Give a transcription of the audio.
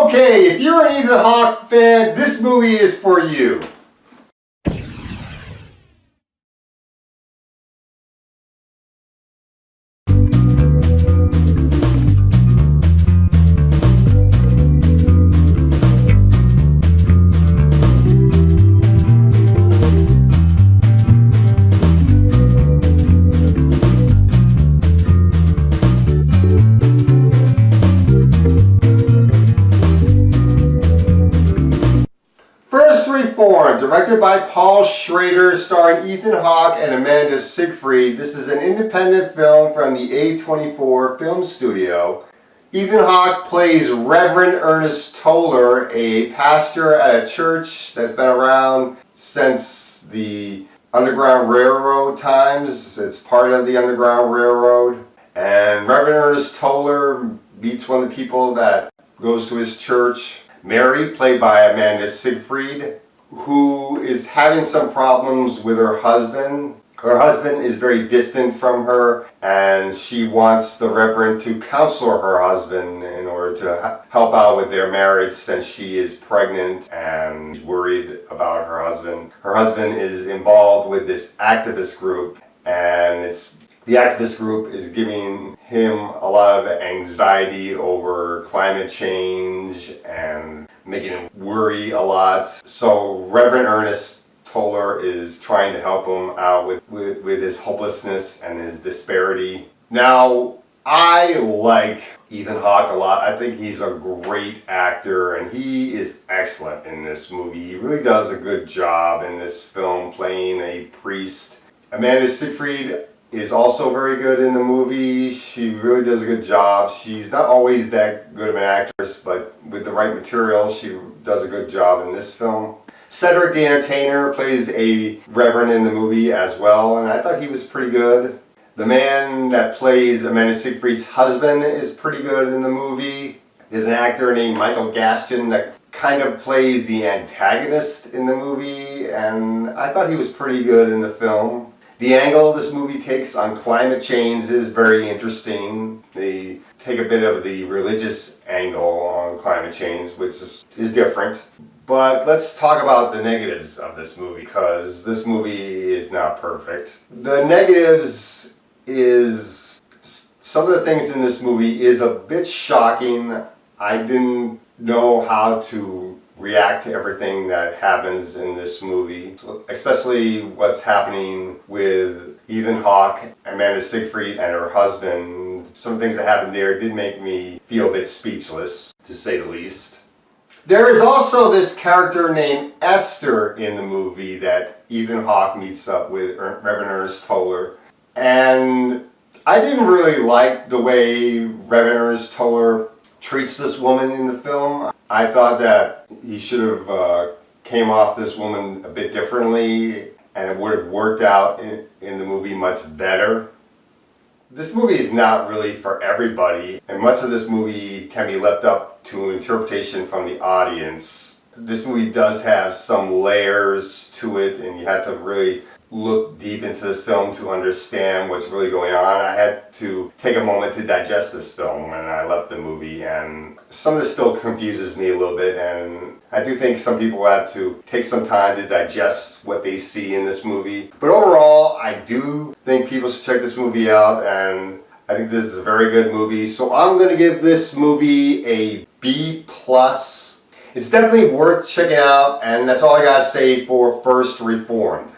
Okay, if you're an Ethan Hawke fan, this movie is for you. First Reformed, directed by Paul Schrader, starring Ethan Hawke and Amanda Seyfried. This is an independent film from the A24 film studio. Ethan Hawke plays Reverend Ernest Toller, a pastor at a church that's been around since the Underground Railroad times. It's part of the Underground Railroad. And Reverend Ernest Toller meets one of the people that goes to his church. Mary, played by Amanda Seyfried, who is having some problems with her husband. Her husband is very distant from her, and she wants the Reverend to counsel her husband in order to help out with their marriage since she is pregnant and worried about her husband. Her husband is involved with this activist group, and the activist group is giving him a lot of anxiety over climate change and making him worry a lot. So Reverend Ernest Toller is trying to help him out with his hopelessness and his disparity. Now, I like Ethan Hawke a lot. I think he's a great actor, and he is excellent in this movie. He really does a good job in this film playing a priest. Amanda Seyfried is also very good in the movie. She really does a good job. She's not always that good of an actress, but with the right material, she does a good job in this film. Cedric the Entertainer plays a reverend in the movie as well, and I thought he was pretty good. The man that plays Amanda Seyfried's husband is pretty good in the movie. There's an actor named Michael Gaston that kind of plays the antagonist in the movie, and I thought he was pretty good in the film. The angle this movie takes on climate change is very interesting. They take a bit of the religious angle on climate change, which is different. But let's talk about the negatives of this movie, because this movie is not perfect. The negatives is some of the things in this movie is a bit shocking. I didn't know how to react to everything that happens in this movie, especially what's happening with Ethan Hawke, Amanda Seyfried, and her husband. Some things that happened there did make me feel a bit speechless, to say the least. There is also this character named Esther in the movie that Ethan Hawke meets up with Reverend Ernest Toller, and I didn't really like the way Reverend Ernest Toller treats this woman in the film. I thought that he should have came off this woman a bit differently, and it would have worked out in the movie much better. This movie is not really for everybody, and much of this movie can be left up to interpretation from the audience. This movie does have some layers to it, and you have to really look deep into this film to understand what's really going on. I had to take a moment to digest this film when I left the movie, and some of this still confuses me a little bit, and I do think some people have to take some time to digest what they see in this movie. But overall, I do think people should check this movie out, and I think this is a very good movie. So I'm going to give this movie a B+. It's definitely worth checking out, and that's all I got to say for First Reformed.